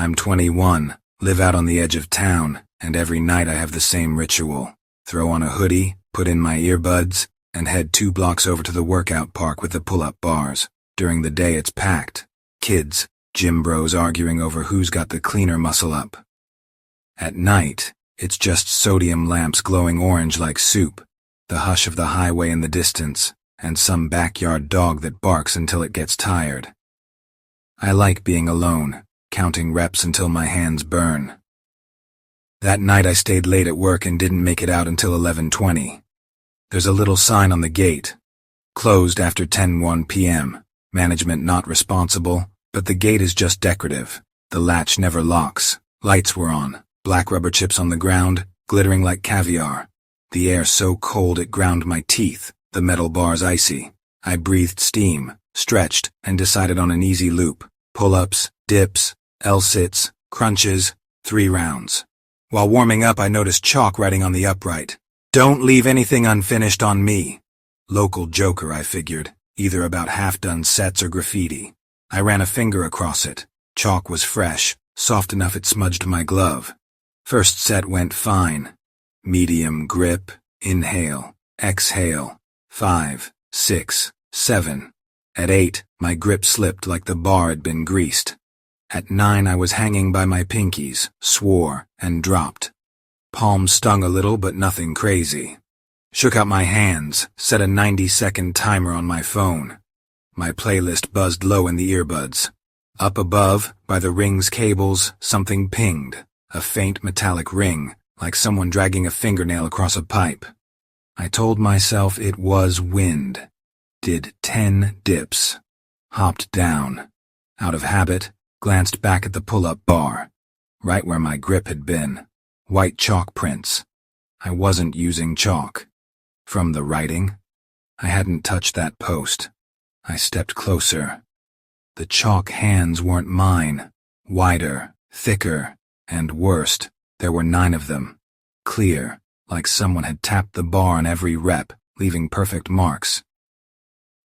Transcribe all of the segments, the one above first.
I'm 21, live out on the edge of town, and every night I have the same ritual. Throw on a hoodie, put in my earbuds, and head 2 blocks over to the workout park with the pull-up bars. During the day it's packed. Kids, gym bros arguing over who's got the cleaner muscle up. At night, it's just sodium lamps glowing orange like soup, the hush of the highway in the distance, and some backyard dog that barks until it gets tired. I like being alone, counting reps until my hands burn. That night I stayed late at work and didn't make it out until 11:20. There's a little sign on the gate. Closed after 10:01 p.m. Management not responsible, but the gate is just decorative. The latch never locks. Lights were on, black rubber chips on the ground, glittering like caviar. The air so cold it ground my teeth, the metal bars icy. I breathed steam, stretched, and decided on an easy loop. Pull-ups, dips, L-sits, crunches, 3 rounds. While warming up I noticed chalk writing on the upright. "Don't leave anything unfinished on me." Local joker, I figured, either about half-done sets or graffiti. I ran a finger across it. Chalk was fresh, soft enough it smudged my glove. First set went fine. Medium grip, inhale, exhale, 5, 6, 7. At 8, my grip slipped like the bar had been greased. At 9, I was hanging by my pinkies, swore, and dropped. Palms stung a little, but nothing crazy. Shook out my hands, set a 90-second timer on my phone. My playlist buzzed low in the earbuds. Up above, by the ring's cables, something pinged. A faint metallic ring, like someone dragging a fingernail across a pipe. I told myself it was wind. Did 10 dips. Hopped down. Out of habit, glanced back at the pull-up bar. Right where my grip had been. White chalk prints. I wasn't using chalk. From the writing, I hadn't touched that post. I stepped closer. The chalk hands weren't mine. Wider, thicker, and worst, there were 9 of them. Clear, like someone had tapped the bar on every rep, leaving perfect marks.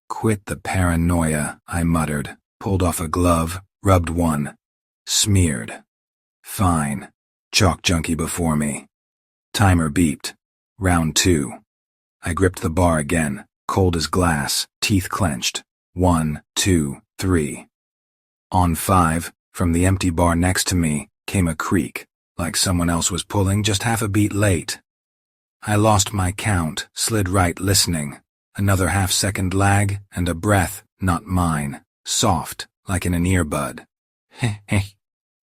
"Quit the paranoia," I muttered, pulled off a glove, rubbed one. Smeared. Fine. Chalk junkie before me. Timer beeped. Round 2. I gripped the bar again, cold as glass, teeth clenched. 1, 2, 3. On 5, from the empty bar next to me, came a creak, like someone else was pulling just half a beat late. I lost my count, slid right listening. Another half-second lag, and a breath, not mine, soft, like in an earbud. Heh heh.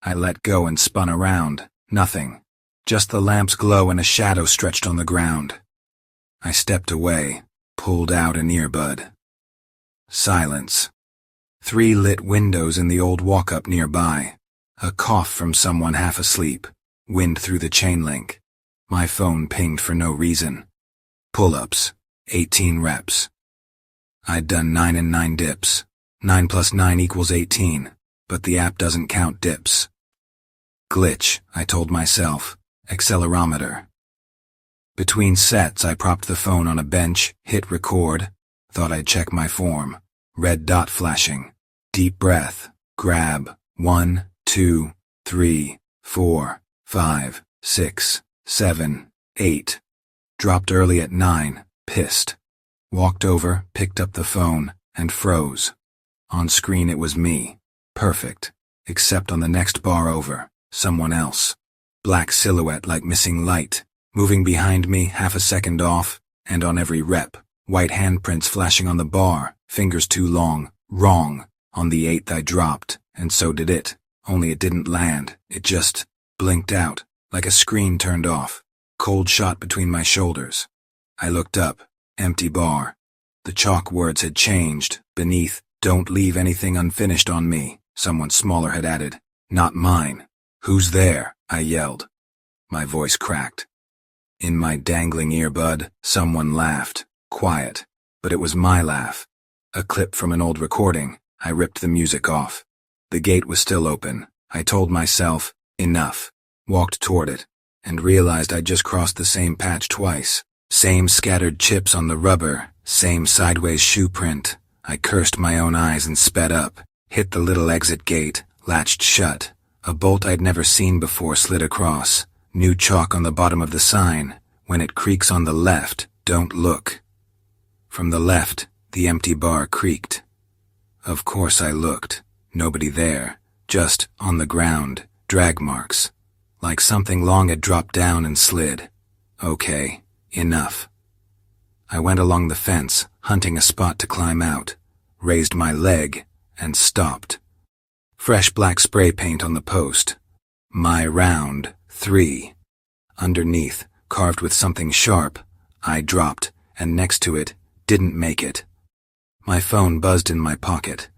I let go and spun around. Nothing. Just the lamp's glow and a shadow stretched on the ground. I stepped away, pulled out an earbud. Silence. 3 lit windows in the old walk-up nearby. A cough from someone half asleep. Wind through the chain link. My phone pinged for no reason. Pull-ups. 18 reps. I'd done 9 and 9 dips. 9 plus 9 equals 18, but the app doesn't count dips. Glitch, I told myself. Accelerometer. Between sets, I propped the phone on a bench, hit record, thought I'd check my form. Red dot flashing. Deep breath. Grab. 1, 2, 3, 4, 5, 6, 7, 8. Dropped early at 9, pissed. Walked over, picked up the phone, and froze. On screen it was me. Perfect. Except on the next bar over, someone else. Black silhouette like missing light. Moving behind me, half a second off, and on every rep, white handprints flashing on the bar, fingers too long, wrong. On the 8th I dropped, and so did it, only it didn't land, it just blinked out, like a screen turned off, cold shot between my shoulders. I looked up, empty bar. The chalk words had changed, beneath, "Don't leave anything unfinished on me," someone smaller had added, "Not mine." "Who's there?" I yelled. My voice cracked. In my dangling earbud, someone laughed, quiet, but it was my laugh. A clip from an old recording. I ripped the music off. The gate was still open. I told myself, enough, walked toward it, and realized I'd just crossed the same patch twice. Same scattered chips on the rubber, same sideways shoe print. I cursed my own eyes and sped up, hit the little exit gate, latched shut. A bolt I'd never seen before slid across. New chalk on the bottom of the sign. When it creaks on the left, don't look. From the left, the empty bar creaked. Of course I looked. Nobody there. Just, on the ground, drag marks. Like something long had dropped down and slid. Okay, enough. I went along the fence, hunting a spot to climb out, raised my leg, and stopped. Fresh black spray paint on the post. My round, 3. Underneath, carved with something sharp, I dropped, and next to it, didn't make it. My phone buzzed in my pocket.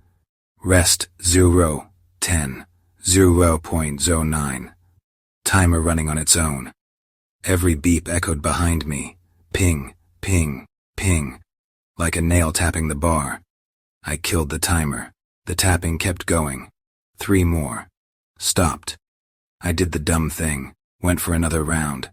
Rest 0, 10, 0.09. Timer running on its own. Every beep echoed behind me. Ping, ping, ping. Like a nail tapping the bar. I killed the timer. The tapping kept going. 3 more. Stopped. I did the dumb thing. Went for another round.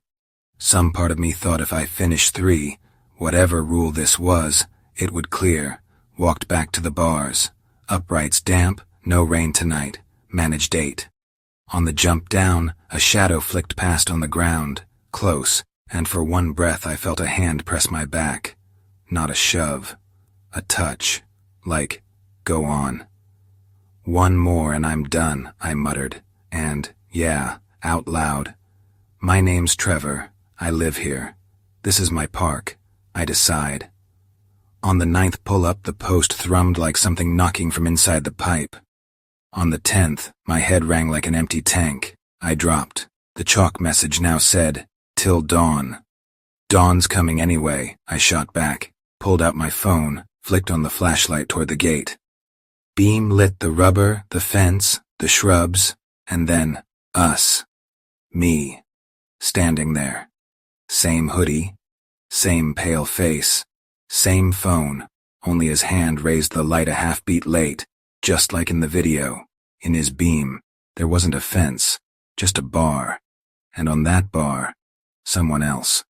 Some part of me thought if I finished 3, whatever rule this was, it would clear. Walked back to the bars. Uprights damp, no rain tonight. Managed 8. On the jump down, a shadow flicked past on the ground, close, and for one breath I felt a hand press my back. Not a shove. A touch. Like, go on. 1 more and I'm done, I muttered, and, yeah, out loud. My name's Trevor. I live here. This is my park. I decide. On the 9th pull-up, the post thrummed like something knocking from inside the pipe. On the 10th, my head rang like an empty tank. I dropped. The chalk message now said, till dawn. Dawn's coming anyway, I shot back, pulled out my phone, flicked on the flashlight toward the gate. Beam lit the rubber, the fence, the shrubs, and then, us. Me. Standing there. Same hoodie. Same pale face. Same phone, only his hand raised the light a half-beat late, just like in the video. In his beam, there wasn't a fence, just a bar. And on that bar, someone else,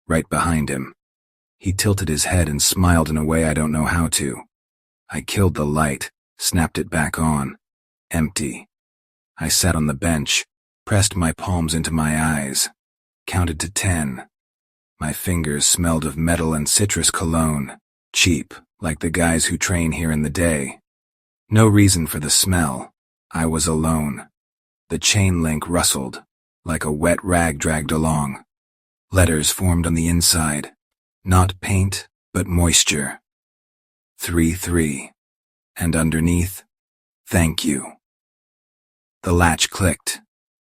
right behind him. He tilted his head and smiled in a way I don't know how to. I killed the light, snapped it back on. Empty. I sat on the bench, pressed my palms into my eyes, counted to 10. My fingers smelled of metal and citrus cologne, cheap, like the guys who train here in the day. No reason for the smell. I was alone. The chain link rustled, like a wet rag dragged along. Letters formed on the inside. Not paint, but moisture. 3-3. And underneath, thank you. The latch clicked.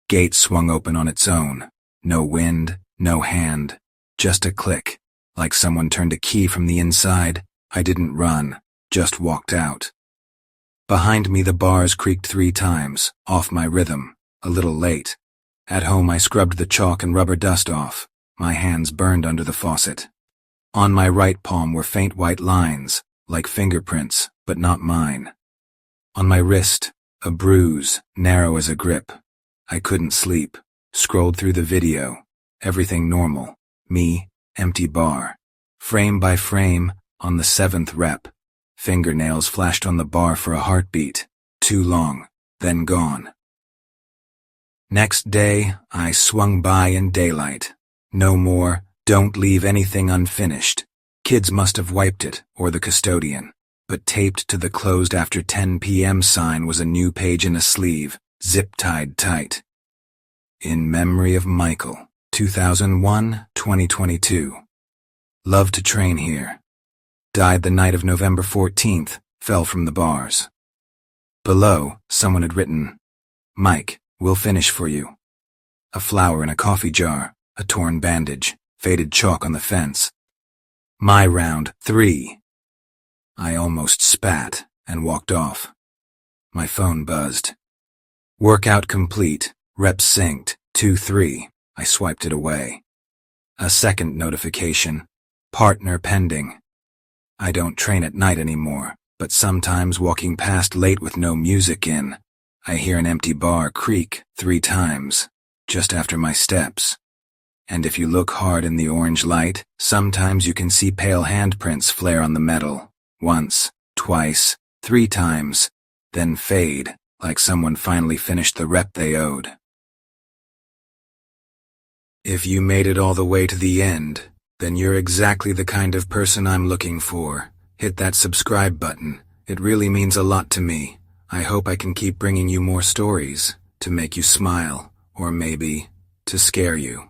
Gate swung open on its own. No wind, no hand. Just a click, like someone turned a key from the inside. I didn't run, just walked out. Behind me the bars creaked 3 times, off my rhythm, a little late. At home I scrubbed the chalk and rubber dust off. My hands burned under the faucet. On my right palm were faint white lines, like fingerprints, but not mine. On my wrist, a bruise, narrow as a grip. I couldn't sleep, scrolled through the video. Everything normal. Me, empty bar. Frame by frame, on the 7th rep. Fingernails flashed on the bar for a heartbeat. Too long, then gone. Next day, I swung by in daylight. No more, don't leave anything unfinished. Kids must have wiped it, or the custodian. But taped to the closed after 10 p.m. sign was a new page in a sleeve, zip-tied tight. In memory of Michael. 2001-2022. Love to train here. Died the night of November 14th, fell from the bars. Below, someone had written, Mike, we'll finish for you. A flower in a coffee jar, a torn bandage, faded chalk on the fence. My round 3. I almost spat and walked off. My phone buzzed. Workout complete, reps synced, 2-3. I swiped it away. A second notification. Partner pending. I don't train at night anymore, but sometimes walking past late with no music in, I hear an empty bar creak 3 times, just after my steps. And if you look hard in the orange light, sometimes you can see pale handprints flare on the metal. Once, twice, 3 times, then fade, like someone finally finished the rep they owed. If you made it all the way to the end, then you're exactly the kind of person I'm looking for. Hit that subscribe button. It really means a lot to me. I hope I can keep bringing you more stories, to make you smile, or maybe, to scare you.